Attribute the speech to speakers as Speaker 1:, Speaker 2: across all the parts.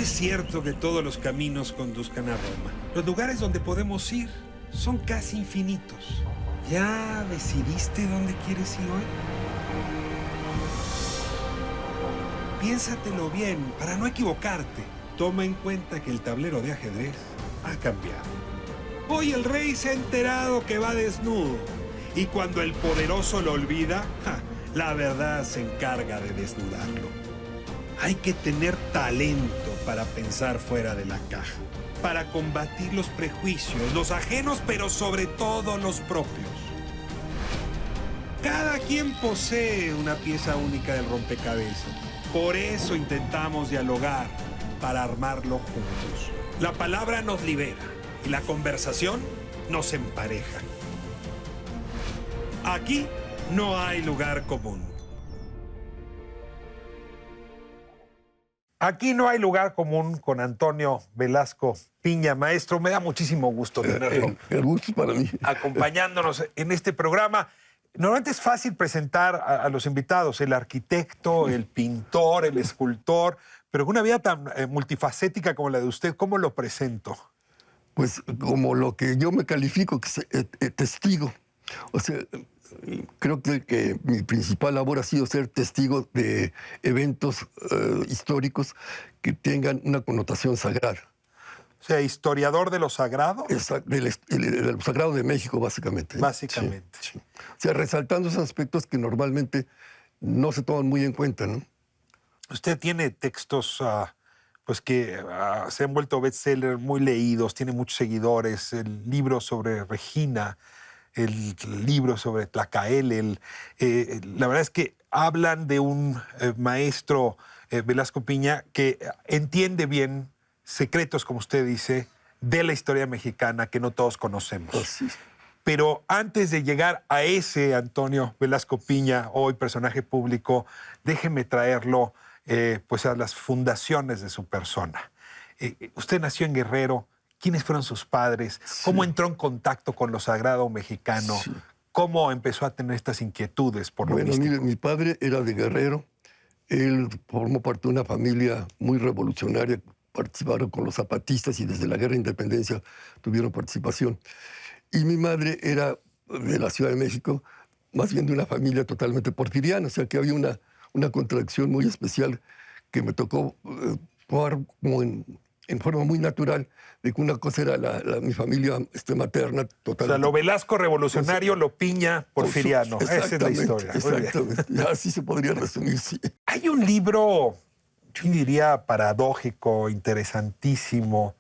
Speaker 1: es cierto que todos los caminos conduzcan a Roma. Los lugares donde podemos ir son casi infinitos. ¿Ya decidiste dónde quieres ir hoy? Piénsatelo bien para no equivocarte. Toma en cuenta que el tablero de ajedrez ha cambiado. Hoy el rey se ha enterado que va desnudo. Y cuando el poderoso lo olvida, la verdad se encarga de desnudarlo. Hay que tener talento para pensar fuera de la caja, para combatir los prejuicios, los ajenos, pero sobre todo los propios. Cada quien posee una pieza única del rompecabezas. Por eso intentamos dialogar, para armarlo juntos. La palabra nos libera y la conversación nos empareja. Aquí no hay lugar común. Aquí no hay lugar común con Antonio Velasco Piña. Maestro, me da muchísimo gusto tenerlo.
Speaker 2: El gusto es para mí.
Speaker 1: Acompañándonos en este programa. Normalmente es fácil presentar a los invitados, el arquitecto, el pintor, el escultor, pero con una vida tan multifacética como la de usted, ¿cómo lo presento?
Speaker 2: Pues como lo que yo me califico, que es testigo. O sea, creo que mi principal labor ha sido ser testigo de eventos históricos que tengan una connotación sagrada.
Speaker 1: O sea, historiador de lo sagrado.
Speaker 2: Exacto, de lo sagrado de México, básicamente.
Speaker 1: Básicamente.
Speaker 2: Sí, sí. O sea, resaltando esos aspectos que normalmente no se toman muy en cuenta, ¿no?
Speaker 1: Usted tiene textos pues que se han vuelto bestseller, muy leídos, tiene muchos seguidores. El libro sobre Regina, el libro sobre Tlacael. La verdad es que hablan de un maestro, Velasco Piña, que entiende bien secretos, como usted dice, de la historia mexicana que no todos conocemos.
Speaker 2: Así.
Speaker 1: Pero antes de llegar a ese Antonio Velasco Piña, hoy personaje público, déjeme traerlo pues a las fundaciones de su persona. Usted nació en Guerrero. ¿Quiénes fueron sus padres?
Speaker 2: Sí.
Speaker 1: ¿Cómo entró en contacto con lo sagrado mexicano?
Speaker 2: Sí.
Speaker 1: ¿Cómo empezó a tener estas inquietudes por lo místico?
Speaker 2: Mire, mi padre era de Guerrero. Él formó parte de una familia muy revolucionaria. Participaron con los zapatistas y desde la Guerra de Independencia tuvieron participación. Y mi madre era de la Ciudad de México, más bien de una familia totalmente porfiriana. O sea, que había una contradicción muy especial que me tocó jugar como en forma muy natural, de que una cosa era mi familia materna totalmente.
Speaker 1: O sea, lo Velasco revolucionario, lo Piña porfiriano. Esa es la historia.
Speaker 2: Exactamente. Así se podría resumir, sí.
Speaker 1: Hay un libro, yo diría paradójico, interesantísimo,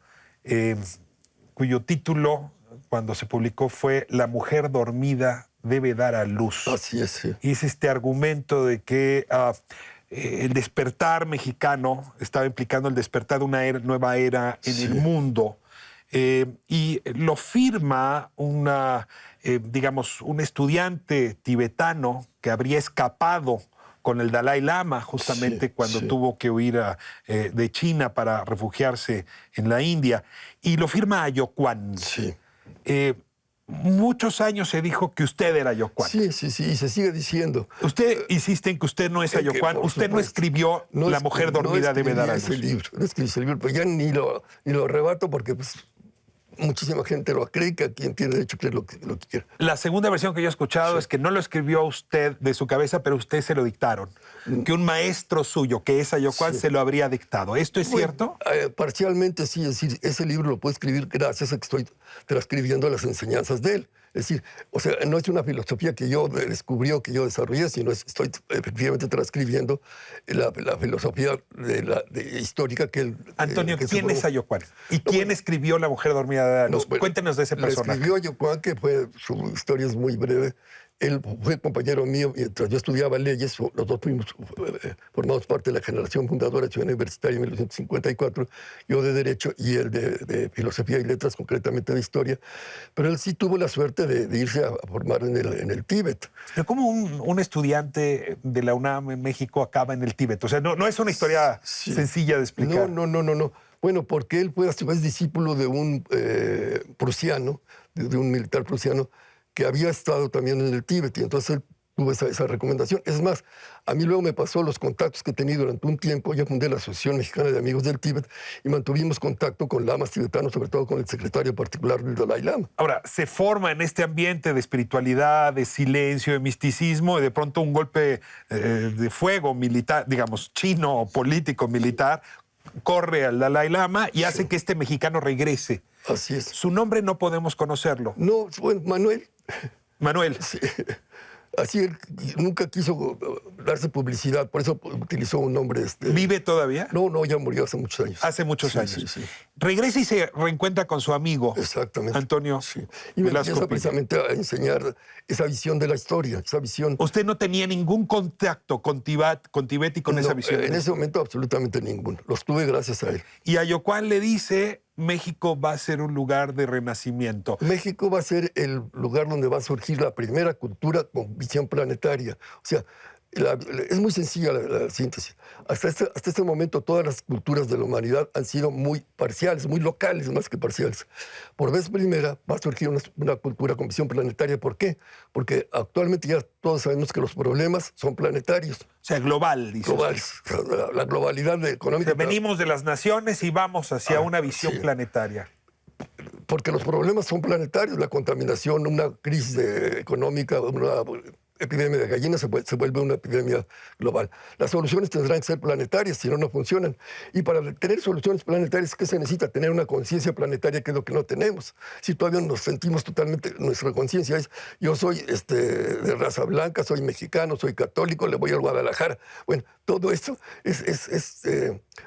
Speaker 1: cuyo título, cuando se publicó, fue La mujer dormida debe dar a luz.
Speaker 2: Así es, sí.
Speaker 1: Y es este argumento de que el despertar mexicano estaba implicando el despertar de una nueva era en el mundo. Y lo firma digamos, un estudiante tibetano que habría escapado con el Dalai Lama justamente cuando tuvo que huir de China para refugiarse en la India. Y lo firma Ayocuán.
Speaker 2: Sí.
Speaker 1: Muchos años se dijo que usted era Ayocuán.
Speaker 2: Sí, y se sigue diciendo.
Speaker 1: Usted insiste en que usted no es Ayocuán. Usted no escribió La mujer dormida debe dar a luz.
Speaker 2: No escribí ese libro, pero ya ni lo rebato porque pues, muchísima gente lo cree, que quien tiene derecho a creer lo que quiera.
Speaker 1: La segunda versión que yo he escuchado es que no lo escribió usted de su cabeza, pero usted se lo dictaron. Que un maestro suyo, que es Ayocuán, se lo habría dictado. ¿Esto es cierto?
Speaker 2: Parcialmente sí, es decir, ese libro lo puedo escribir gracias a que estoy transcribiendo las enseñanzas de él. Es decir, o sea, no es una filosofía que yo descubrí o que yo desarrollé, sino estoy efectivamente transcribiendo la filosofía histórica que él...
Speaker 1: Antonio, ¿quién es Ayocuán? ¿Y quién escribió La mujer dormida debe dar a luz? Cuéntenos de ese personaje.
Speaker 2: Escribió Ayocuán, que su historia es muy breve. Él fue compañero mío mientras yo estudiaba leyes. Los dos formamos parte de la generación fundadora de Ciudad Universitaria en 1954. Yo de Derecho y él de Filosofía y Letras, concretamente de Historia. Pero él sí tuvo la suerte de irse a formar en el Tíbet.
Speaker 1: Pero ¿cómo un estudiante de la UNAM en México acaba en el Tíbet? O sea, no es una historia sencilla de explicar.
Speaker 2: No. Bueno, porque él fue a su vez discípulo de un prusiano, de un militar prusiano, que había estado también en el Tíbet, y entonces él tuve esa recomendación. Es más, a mí luego me pasó los contactos que he tenido durante un tiempo. Yo fundé la Asociación Mexicana de Amigos del Tíbet y mantuvimos contacto con lamas tibetanos, sobre todo con el secretario particular del Dalai Lama.
Speaker 1: Ahora, se forma en este ambiente de espiritualidad, de silencio, de misticismo, y de pronto un golpe de fuego militar, digamos, chino, político, militar, corre al Dalai Lama y hace que este mexicano regrese.
Speaker 2: Así es.
Speaker 1: Su nombre no podemos conocerlo.
Speaker 2: No, bueno, Manuel.
Speaker 1: Manuel.
Speaker 2: Sí. Así él nunca quiso darse publicidad, por eso utilizó un nombre.
Speaker 1: ¿Vive todavía?
Speaker 2: No, ya murió hace muchos años.
Speaker 1: Hace muchos años.
Speaker 2: Sí.
Speaker 1: Regresa y se reencuentra con su amigo.
Speaker 2: Exactamente.
Speaker 1: Antonio.
Speaker 2: Sí. Y me empieza precisamente a enseñar esa visión de la historia, esa visión.
Speaker 1: ¿Usted no tenía ningún contacto con Tibet y con esa visión?
Speaker 2: En ese momento absolutamente ninguno. Los tuve gracias a él.
Speaker 1: Y Ayocuán le dice, México va a ser un lugar de renacimiento.
Speaker 2: México va a ser el lugar donde va a surgir la primera cultura con visión planetaria. O sea, es muy sencilla la síntesis. Hasta este momento todas las culturas de la humanidad han sido muy parciales, muy locales más que parciales. Por vez primera va a surgir una cultura con visión planetaria. ¿Por qué? Porque actualmente ya todos sabemos que los problemas son planetarios.
Speaker 1: O sea, global, dice.
Speaker 2: Globales. La globalidad económica.
Speaker 1: O sea, venimos de las naciones y vamos hacia una visión planetaria.
Speaker 2: Porque los problemas son planetarios. La contaminación, una crisis económica, una epidemia de gallinas se vuelve una epidemia global. Las soluciones tendrán que ser planetarias, si no, no funcionan. Y para tener soluciones planetarias, ¿qué se necesita? Tener una conciencia planetaria, que es lo que no tenemos. Si todavía nos sentimos totalmente, nuestra conciencia es, yo soy de raza blanca, soy mexicano, soy católico, le voy al Guadalajara. Bueno, todo esto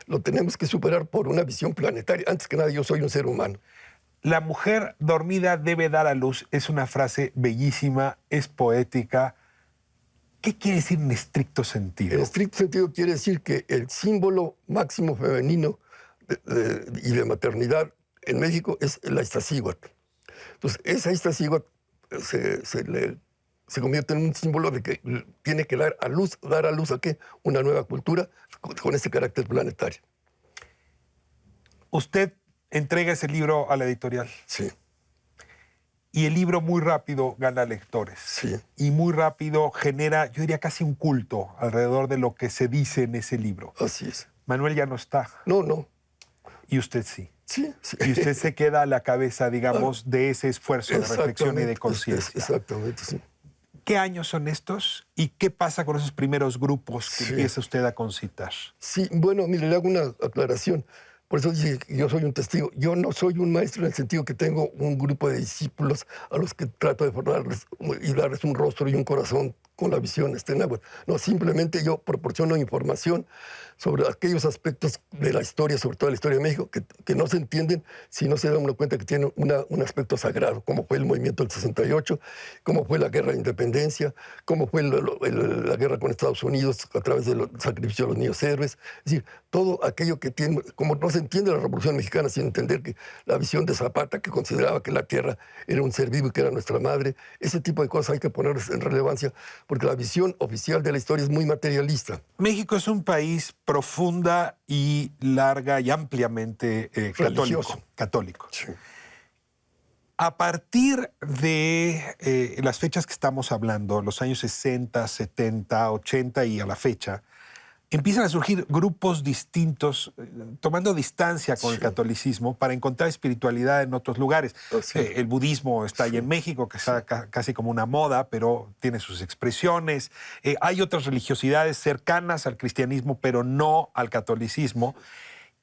Speaker 2: lo tenemos que superar por una visión planetaria. Antes que nada, yo soy un ser humano.
Speaker 1: La mujer dormida debe dar a luz. Es una frase bellísima, es poética. ¿Qué quiere decir en estricto sentido?
Speaker 2: En estricto sentido quiere decir que el símbolo máximo femenino y de maternidad en México es la Iztaccíhuatl. Entonces, esa Iztaccíhuatl se convierte en un símbolo de que tiene que dar a luz ¿a qué? Una nueva cultura con ese carácter planetario.
Speaker 1: Usted entrega ese libro a la editorial.
Speaker 2: Sí.
Speaker 1: Y el libro muy rápido gana lectores.
Speaker 2: Sí.
Speaker 1: Y muy rápido genera, yo diría, casi un culto alrededor de lo que se dice en ese libro.
Speaker 2: Así es.
Speaker 1: Manuel ya no está.
Speaker 2: No.
Speaker 1: Y usted sí.
Speaker 2: Sí.
Speaker 1: Y usted se queda a la cabeza, digamos, de ese esfuerzo de reflexión y de conciencia.
Speaker 2: Exactamente, sí.
Speaker 1: ¿Qué años son estos? ¿Y qué pasa con esos primeros grupos que empieza usted a concitar?
Speaker 2: Sí, bueno, mire, le hago una aclaración. Por eso dice que yo soy un testigo. Yo no soy un maestro en el sentido que tengo un grupo de discípulos a los que trato de formarles y darles un rostro y un corazón con la visión náhuatl. No, simplemente yo proporciono información sobre aquellos aspectos de la historia, sobre todo la historia de México, que no se entienden si no se dan una cuenta que tienen un aspecto sagrado, como fue el movimiento del 68, como fue la guerra de independencia, como fue la guerra con Estados Unidos a través del sacrificio de los niños héroes. Es decir, todo aquello que tiene, como no se entiende la Revolución Mexicana sin entender que la visión de Zapata, que consideraba que la tierra era un ser vivo y que era nuestra madre, ese tipo de cosas hay que ponerlas en relevancia, porque la visión oficial de la historia es muy materialista.
Speaker 1: México es un país profunda y larga y ampliamente católico.
Speaker 2: Sí.
Speaker 1: A partir de las fechas que estamos hablando, los años 60, 70, 80 y a la fecha, empiezan a surgir grupos distintos, tomando distancia con el catolicismo para encontrar espiritualidad en otros lugares. El budismo está ahí en México, que está casi como una moda, pero tiene sus expresiones. Hay otras religiosidades cercanas al cristianismo, pero no al catolicismo.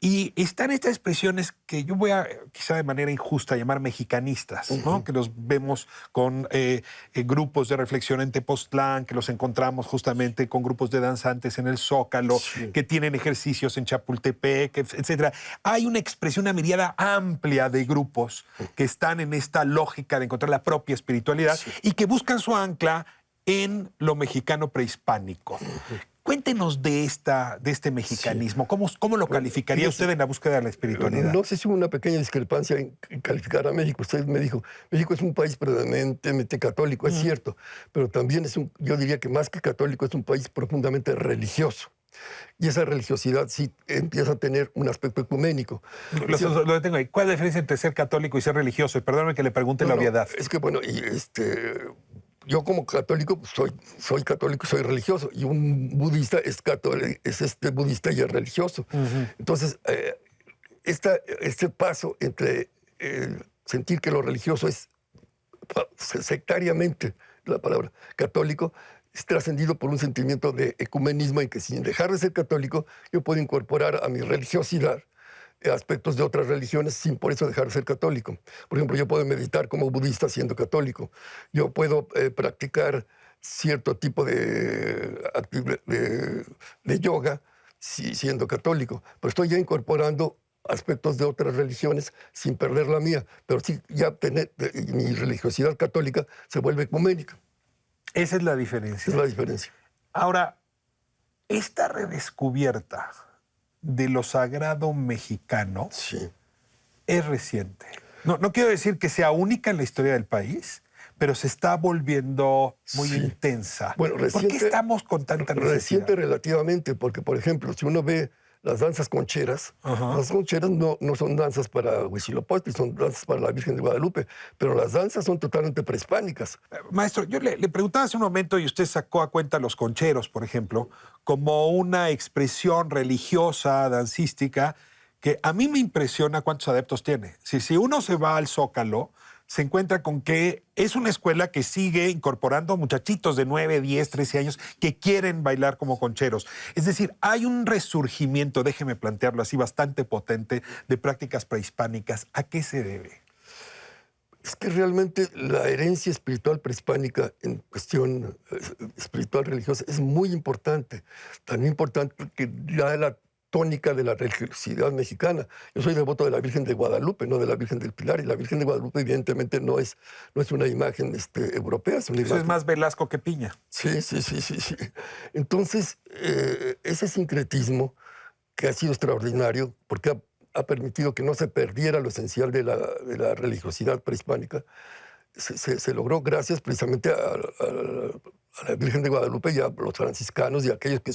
Speaker 1: Y están estas expresiones que yo voy a, quizá de manera injusta, llamar mexicanistas, ¿no? Que los vemos con grupos de reflexión en Tepoztlán, que los encontramos justamente con grupos de danzantes en el Zócalo, que tienen ejercicios en Chapultepec, etc. Hay una expresión, una mirada amplia de grupos que están en esta lógica de encontrar la propia espiritualidad y que buscan su ancla en lo mexicano prehispánico. Cuéntenos de este mexicanismo. ¿Cómo lo calificaría usted en la búsqueda de la espiritualidad?
Speaker 2: No sé si hubo una pequeña discrepancia en calificar a México. Usted me dijo, México es un país predominantemente católico, es cierto, pero también yo diría que más que católico es un país profundamente religioso. Y esa religiosidad sí empieza a tener un aspecto ecuménico.
Speaker 1: Lo detengo ahí. ¿Cuál es la diferencia entre ser católico y ser religioso? Y perdóname que le pregunte la obviedad.
Speaker 2: Es que, bueno, yo como católico pues, soy católico, soy religioso, y un budista es católico, es budista y es religioso. Entonces, este paso entre sentir que lo religioso es sectariamente, la palabra católico, es trascendido por un sentimiento de ecumenismo en que sin dejar de ser católico, yo puedo incorporar a mi religiosidad aspectos de otras religiones sin por eso dejar de ser católico. Por ejemplo, yo puedo meditar como budista siendo católico. Yo puedo practicar cierto tipo de yoga siendo católico. Pero estoy ya incorporando aspectos de otras religiones sin perder la mía. Pero sí, ya mi religiosidad católica se vuelve ecuménica.
Speaker 1: Esa es la diferencia.
Speaker 2: Es la diferencia.
Speaker 1: Ahora, esta redescubierta de lo sagrado mexicano es reciente. No quiero decir que sea única en la historia del país, pero se está volviendo muy intensa.
Speaker 2: Bueno,
Speaker 1: ¿Por qué estamos con tanta necesidad?
Speaker 2: Reciente relativamente, porque, por ejemplo, si uno ve las danzas concheras, las concheras no son danzas para Huitzilopochtli, son danzas para la Virgen de Guadalupe, pero las danzas son totalmente prehispánicas.
Speaker 1: Maestro, yo le preguntaba hace un momento y usted sacó a cuenta los concheros, por ejemplo, como una expresión religiosa, dancística, que a mí me impresiona cuántos adeptos tiene. Si uno se va al Zócalo, se encuentra con que es una escuela que sigue incorporando muchachitos de 9, 10, 13 años que quieren bailar como concheros. Es decir, hay un resurgimiento, déjeme plantearlo así, bastante potente de prácticas prehispánicas. ¿A qué se debe?
Speaker 2: Es que realmente la herencia espiritual prehispánica en cuestión espiritual religiosa es muy importante. Tan importante que ya la tónica de la religiosidad mexicana. Yo soy devoto de la Virgen de Guadalupe, no de la Virgen del Pilar, y la Virgen de Guadalupe evidentemente no es una imagen europea. Es una
Speaker 1: Eso
Speaker 2: imagen...
Speaker 1: es más Velasco que Piña.
Speaker 2: Sí. Entonces, ese sincretismo que ha sido extraordinario, porque ha permitido que no se perdiera lo esencial de la religiosidad prehispánica, se logró gracias precisamente a la Virgen de Guadalupe y a los franciscanos y a aquellos que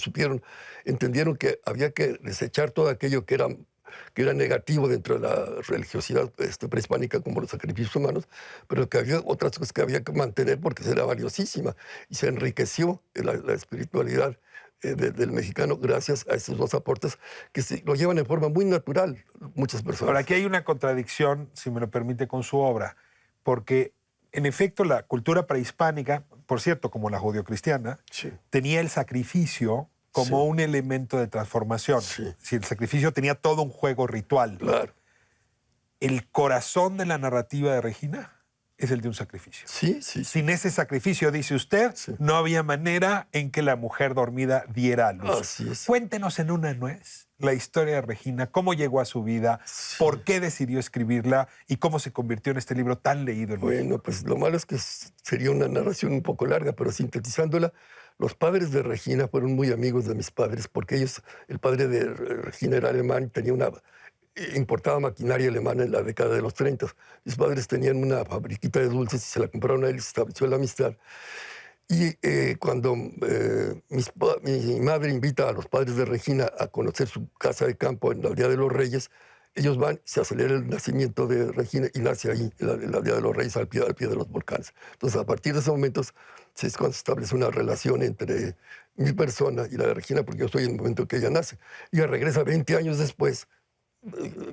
Speaker 2: entendieron que había que desechar todo aquello que era negativo dentro de la religiosidad prehispánica, como los sacrificios humanos, pero que había otras cosas que había que mantener porque era valiosísima y se enriqueció la espiritualidad del mexicano gracias a estos dos aportes que lo llevan en forma muy natural muchas personas.
Speaker 1: Ahora, aquí hay una contradicción, si me lo permite, con su obra, porque en efecto la cultura prehispánica, por cierto, como la judeocristiana, tenía el sacrificio como un elemento de transformación. Si el sacrificio tenía todo un juego ritual.
Speaker 2: Claro.
Speaker 1: El corazón de la narrativa de Regina es el de un sacrificio.
Speaker 2: Sí.
Speaker 1: Sin ese sacrificio, dice usted, no había manera en que la mujer dormida diera a luz.
Speaker 2: Así es.
Speaker 1: Cuéntenos en una nuez la historia de Regina, cómo llegó a su vida, por qué decidió escribirla y cómo se convirtió en este libro tan leído en México.
Speaker 2: Bueno, pues lo malo es que sería una narración un poco larga, pero sintetizándola, los padres de Regina fueron muy amigos de mis padres, porque el padre de Regina era alemán, importaba maquinaria alemana en la década de los 30. Mis padres tenían una fabriquita de dulces y se la compraron a él y se estableció la amistad. Y cuando mi madre invita a los padres de Regina a conocer su casa de campo en la Aldea de los Reyes, ellos van, se acelera el nacimiento de Regina y nace ahí, en la Aldea de los Reyes, al pie de los volcanes. Entonces, a partir de ese momento, es cuando se establece una relación entre mi persona y la de Regina, porque yo estoy en el momento que ella nace. Ella regresa 20 años después.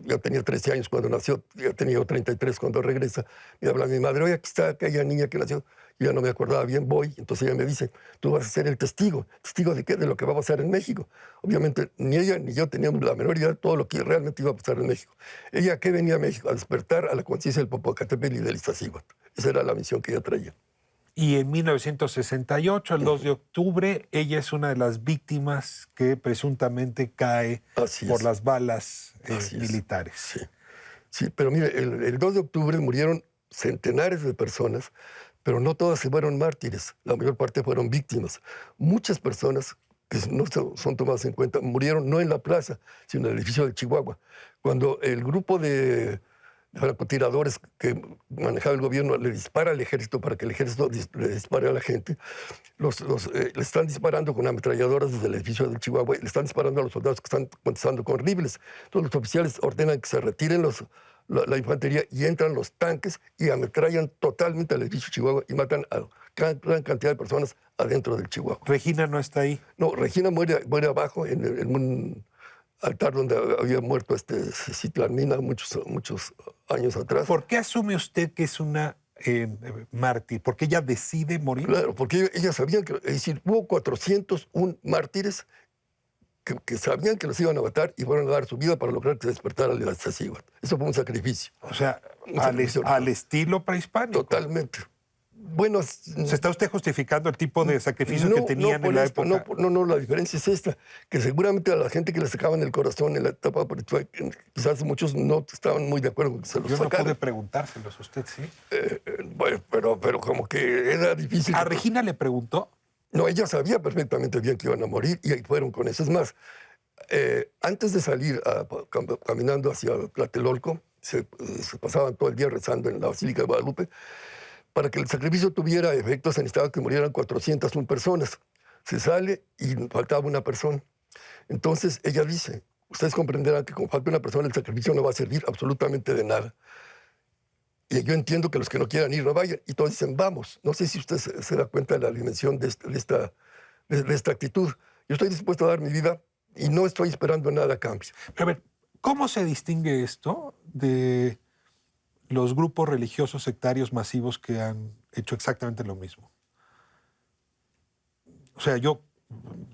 Speaker 2: Ya tenía 13 años cuando nació, ya tenía 33 cuando regresa. Me habla mi madre, oye, aquí está aquella niña que nació. Yo ya no me acordaba bien, voy. Entonces ella me dice, tú vas a ser el testigo. ¿Testigo de qué? De lo que va a pasar en México. Obviamente, ni ella ni yo teníamos la menor idea de todo lo que realmente iba a pasar en México. ¿Ella a qué venía a México? A despertar a la conciencia del Popocatépetl y del Iztaccíhuatl. Esa era la misión que ella traía.
Speaker 1: Y en 1968, el 2 de octubre, ella es una de las víctimas que presuntamente cae por las balas militares.
Speaker 2: Sí, pero mire, el 2 de octubre murieron centenares de personas, pero no todas se fueron mártires. La mayor parte fueron víctimas. Muchas personas que no son tomadas en cuenta murieron no en la plaza, sino en el edificio de Chihuahua. Cuando el grupo de francotiradores que manejaba el gobierno le dispara al ejército para que el ejército le dispare a la gente, le están disparando con ametralladoras desde el edificio de Chihuahua y le están disparando a los soldados que están contestando con rifles. Entonces los oficiales ordenan que se retiren la infantería y entran los tanques y ametrallan totalmente al edificio Chihuahua y matan a gran cantidad de personas adentro del Chihuahua.
Speaker 1: Regina no está ahí.
Speaker 2: No, Regina muere abajo en un altar donde había muerto Citlamina muchos años atrás.
Speaker 1: ¿Por qué asume usted que es una mártir? ¿Por qué ella decide morir?
Speaker 2: Claro, porque ellas sabían que, es decir, hubo 401 mártires que sabían que los iban a matar y fueron a dar su vida para lograr que despertara el Iztaccíhuatl. Eso fue un sacrificio.
Speaker 1: O sea,
Speaker 2: Un sacrificio
Speaker 1: al estilo prehispánico.
Speaker 2: Totalmente. Bueno,
Speaker 1: ¿Se está usted justificando el tipo de sacrificio que tenían en la época?
Speaker 2: No, la diferencia es esta, que seguramente a la gente que les sacaban el corazón en la etapa prehispánica, quizás muchos no estaban muy de acuerdo con que se los
Speaker 1: Yo no
Speaker 2: sacaran.
Speaker 1: pude preguntárselos, usted sí.
Speaker 2: Bueno, pero como que era difícil.
Speaker 1: ¿A Regina le preguntó?
Speaker 2: No, ella sabía perfectamente bien que iban a morir y ahí fueron con eso. Es más, antes de salir caminando hacia Tlatelolco, se pasaban todo el día rezando en la Basílica de Guadalupe. Para que el sacrificio tuviera efecto, se necesitaba que murieran 401 personas. Se sale y faltaba una persona. Entonces ella dice, ustedes comprenderán que como falta una persona, el sacrificio no va a servir absolutamente de nada. Y yo entiendo que los que no quieran ir no vayan. Y todos dicen, vamos. No sé si usted se da cuenta de la dimensión de esta actitud. Yo estoy dispuesto a dar mi vida y no estoy esperando nada a cambio.
Speaker 1: Pero a ver, ¿cómo se distingue esto de los grupos religiosos sectarios masivos que han hecho exactamente lo mismo? O sea, yo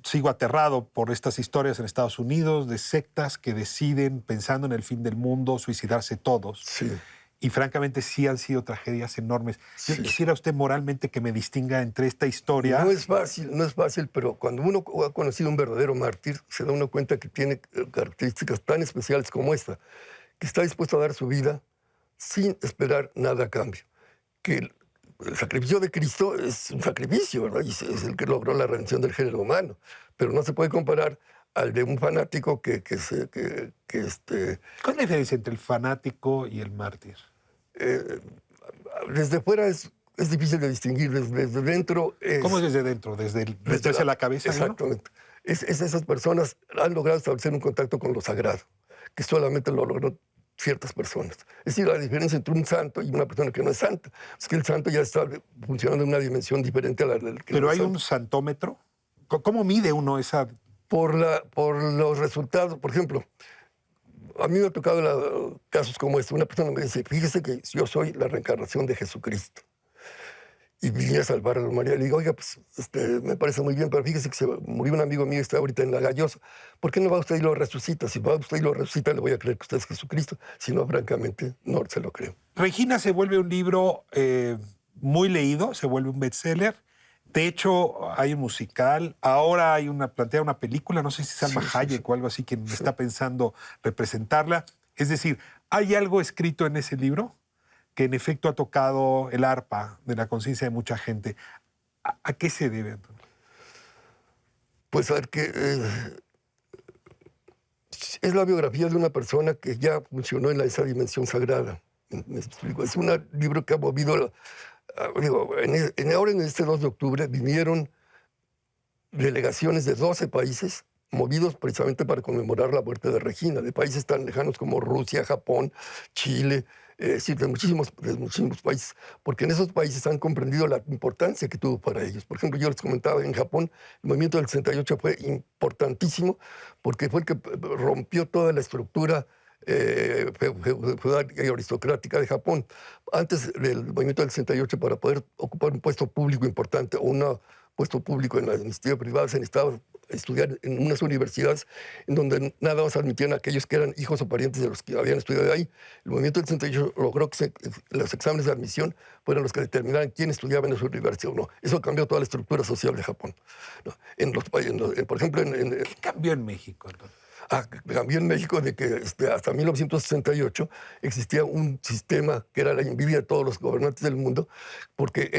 Speaker 1: sigo aterrado por estas historias en Estados Unidos de sectas que deciden, pensando en el fin del mundo, suicidarse todos.
Speaker 2: Sí.
Speaker 1: Y francamente sí han sido tragedias enormes.
Speaker 2: Sí.
Speaker 1: Yo quisiera usted moralmente que me distinga entre esta historia...
Speaker 2: No es fácil, pero cuando uno ha conocido un verdadero mártir, se da uno cuenta que tiene características tan especiales como esta, que está dispuesto a dar su vida sin esperar nada a cambio. Que el sacrificio de Cristo es un sacrificio, ¿verdad? Y es el que logró la redención del género humano, pero no se puede comparar al de un fanático que
Speaker 1: ¿Cuál es la diferencia entre el fanático y el mártir?
Speaker 2: Desde fuera es difícil de distinguir, desde dentro es...
Speaker 1: ¿Cómo es desde dentro? ¿Desde la cabeza?
Speaker 2: Exactamente. ¿No? Esas personas han logrado establecer un contacto con lo sagrado, que solamente lo logró ciertas personas. Es decir, la diferencia entre un santo y una persona que no es santa es que el santo ya está funcionando en una dimensión diferente a la del que
Speaker 1: ¿Pero
Speaker 2: no
Speaker 1: hay
Speaker 2: santo.
Speaker 1: un santómetro? ¿Cómo mide uno esa...?
Speaker 2: Por los resultados, por ejemplo, a mí me ha tocado casos como este. Una persona me dice, fíjese que yo soy la reencarnación de Jesucristo. Y vine a salvar a la María. Le digo, oiga, pues me parece muy bien, pero fíjese que se murió un amigo mío, está ahorita en la Gallosa. ¿Por qué no va usted y lo resucita? Si va usted y lo resucita, le voy a creer que usted es Jesucristo. Si no, francamente, no se lo creo.
Speaker 1: Regina se vuelve un libro muy leído, se vuelve un bestseller. De hecho, hay un musical. Ahora hay plantea una película, no sé si Salma Hayek o algo así, quien está pensando representarla. Es decir, ¿hay algo escrito en ese libro que en efecto ha tocado el arpa de la conciencia de mucha gente? ¿A qué se debe?
Speaker 2: Pues a ver que es la biografía de una persona que ya funcionó en esa dimensión sagrada. ¿Me explico? Es un libro que ha movido... ahora en este 2 de octubre vinieron delegaciones de 12 países movidos precisamente para conmemorar la muerte de Regina, de países tan lejanos como Rusia, Japón, Chile, es decir, de muchísimos países, porque en esos países han comprendido la importancia que tuvo para ellos. Por ejemplo, yo les comentaba, en Japón el movimiento del 68 fue importantísimo porque fue el que rompió toda la estructura feudal y aristocrática de Japón. Antes del movimiento del 68, para poder ocupar un puesto público importante o un puesto público en la iniciativa privada, se necesitaba estudiar en unas universidades en donde nada más admitían a aquellos que eran hijos o parientes de los que habían estudiado ahí. El movimiento del 68 logró que los exámenes de admisión fueran los que determinaran quién estudiaba en esa universidad o no. Eso cambió toda la estructura social de Japón, ¿no? Por ejemplo,
Speaker 1: ¿Qué cambió en México, entonces?
Speaker 2: Cambió en México de que hasta 1968 existía un sistema que era la envidia de todos los gobernantes del mundo, porque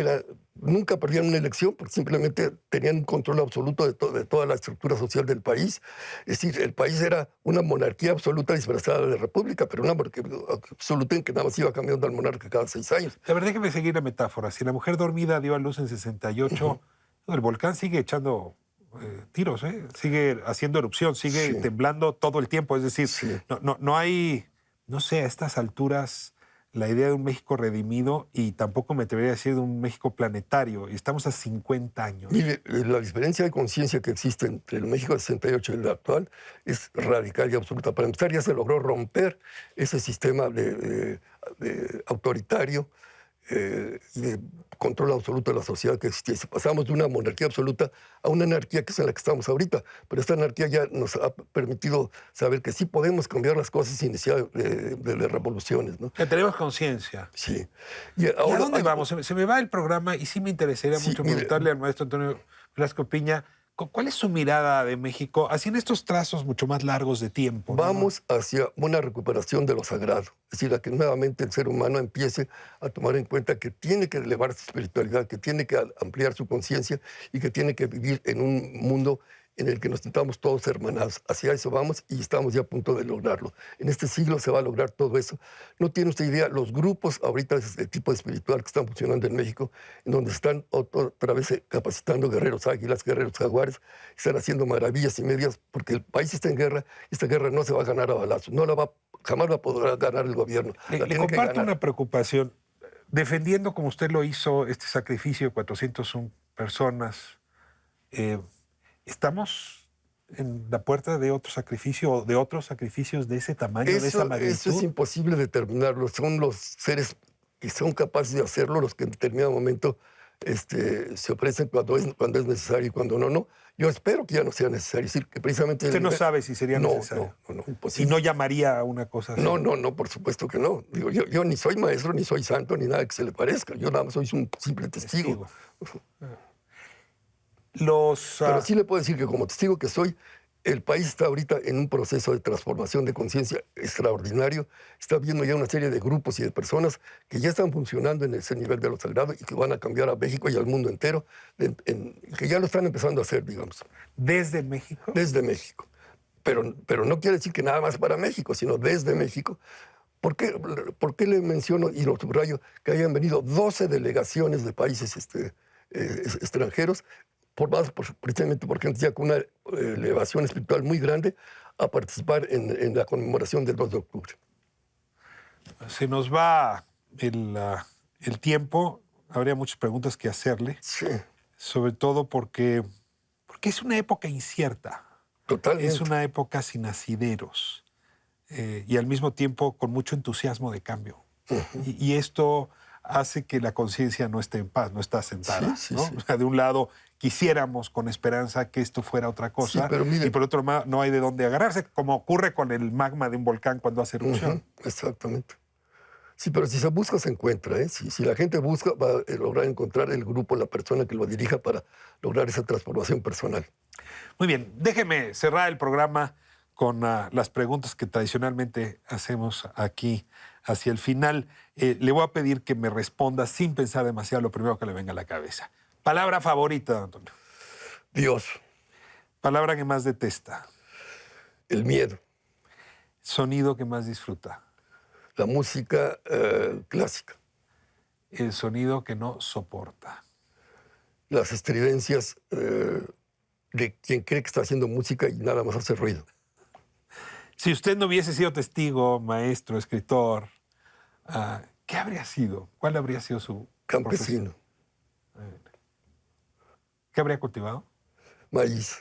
Speaker 2: nunca perdían una elección, porque simplemente tenían un control absoluto de toda la estructura social del país. Es decir, el país era una monarquía absoluta disfrazada de república, pero una monarquía absoluta en que nada más iba cambiando al monarca cada 6 años.
Speaker 1: La verdad, déjeme seguir la metáfora. Si la mujer dormida dio a luz en 68, el volcán sigue echando tiros, sigue haciendo erupción, sigue temblando todo el tiempo. Es decir, no hay no sé, a estas alturas, la idea de un México redimido, y tampoco me atrevería a decir de un México planetario, y estamos a 50 años.
Speaker 2: Mire, la diferencia de conciencia que existe entre el México de 68 y el actual es radical y absoluta. Para empezar, ya se logró romper ese sistema de autoritario y de control absoluto de la sociedad que existía. Pasamos de una monarquía absoluta a una anarquía que es en la que estamos ahorita. Pero esta anarquía ya nos ha permitido saber que sí podemos cambiar las cosas sin necesidad de revoluciones, ¿no?
Speaker 1: Que tenemos conciencia.
Speaker 2: Sí.
Speaker 1: ¿Y a dónde vamos? Se me va el programa y sí me interesaría mucho preguntarle al maestro Antonio Velasco Piña, ¿cuál es su mirada de México, así en estos trazos mucho más largos de tiempo?
Speaker 2: Vamos hacia una recuperación de lo sagrado, es decir, a que nuevamente el ser humano empiece a tomar en cuenta que tiene que elevar su espiritualidad, que tiene que ampliar su conciencia y que tiene que vivir en un mundo en el que nos sintamos todos hermanados. Hacia eso vamos y estamos ya a punto de lograrlo. En este siglo se va a lograr todo eso. No tiene usted idea, los grupos ahorita de este tipo espiritual que están funcionando en México, en donde están otra vez capacitando guerreros águilas, guerreros jaguares, están haciendo maravillas y medias, porque el país está en guerra, y esta guerra no se va a ganar a balazos, jamás la podrá ganar el gobierno.
Speaker 1: Le comparto una preocupación. Defendiendo, como usted lo hizo, este sacrificio de 401 personas, ¿estamos en la puerta de otro sacrificio o de otros sacrificios de ese tamaño, de esa magnitud?
Speaker 2: Eso es imposible determinarlo. Son los seres que son capaces de hacerlo los que en determinado momento se ofrecen cuando es necesario y cuando no. Yo espero que ya no sea necesario. Es decir, que precisamente
Speaker 1: ¿Usted no sabe si sería necesario?
Speaker 2: No,
Speaker 1: ¿Y
Speaker 2: imposible.
Speaker 1: no llamaría a una cosa así?
Speaker 2: No, por supuesto que no. Digo, yo ni soy maestro, ni soy santo, ni nada que se le parezca. Yo nada más soy un simple testigo. Pero sí le puedo decir que como testigo que soy, el país está ahorita en un proceso de transformación de conciencia extraordinario. Está viendo ya una serie de grupos y de personas que ya están funcionando en ese nivel de lo sagrado y que van a cambiar a México y al mundo entero, que ya lo están empezando a hacer, digamos.
Speaker 1: ¿Desde México?
Speaker 2: Desde México. Pero no quiere decir que nada más para México, sino desde México. ¿Por qué le menciono y lo subrayo que hayan venido 12 delegaciones de países extranjeros, precisamente porque antes ya con una elevación espiritual muy grande, a participar en la conmemoración del 2 de octubre?
Speaker 1: Se nos va el tiempo. Habría muchas preguntas que hacerle.
Speaker 2: Sí.
Speaker 1: Sobre todo porque es una época incierta.
Speaker 2: Totalmente.
Speaker 1: Es una época sin asideros y al mismo tiempo con mucho entusiasmo de cambio. Y esto hace que la conciencia no esté en paz, no está asentada.
Speaker 2: Sí.
Speaker 1: O sea, de un lado quisiéramos con esperanza que esto fuera otra cosa,
Speaker 2: pero mire,
Speaker 1: y por otro lado no hay de dónde agarrarse, como ocurre con el magma de un volcán cuando hace erupción.
Speaker 2: Exactamente. Sí, pero si se busca, se encuentra. Si la gente busca, va a lograr encontrar el grupo, la persona que lo dirija para lograr esa transformación personal.
Speaker 1: Muy bien, déjeme cerrar el programa con las preguntas que tradicionalmente hacemos aquí hacia el final. Le voy a pedir que me responda sin pensar demasiado lo primero que le venga a la cabeza. Palabra favorita, don Antonio.
Speaker 2: Dios.
Speaker 1: Palabra que más detesta.
Speaker 2: El miedo.
Speaker 1: Sonido que más disfruta.
Speaker 2: La música clásica.
Speaker 1: El sonido que no soporta.
Speaker 2: Las estridencias de quien cree que está haciendo música y nada más hace ruido.
Speaker 1: Si usted no hubiese sido testigo, maestro, escritor, ¿qué habría sido? ¿Cuál habría sido su
Speaker 2: campesino?
Speaker 1: ¿Qué habría cultivado?
Speaker 2: Maíz.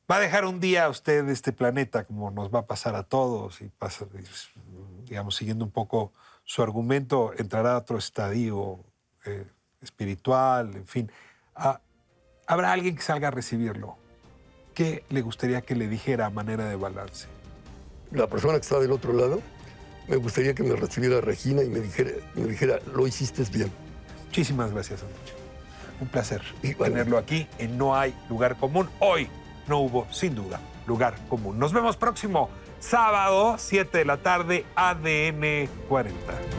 Speaker 1: Va a dejar un día usted este planeta, como nos va a pasar a todos, y pasa, digamos, siguiendo un poco su argumento, entrará a otro estadio espiritual, en fin. Habrá alguien que salga a recibirlo. ¿Qué le gustaría que le dijera a manera de balance?
Speaker 2: La persona que está del otro lado, me gustaría que me recibiera Regina y me dijera, lo hiciste bien.
Speaker 1: Muchísimas gracias, Antonio. Un placer tenerlo aquí en No Hay Lugar Común. Hoy no hubo, sin duda, lugar común. Nos vemos próximo sábado, 7 de la tarde, ADN 40.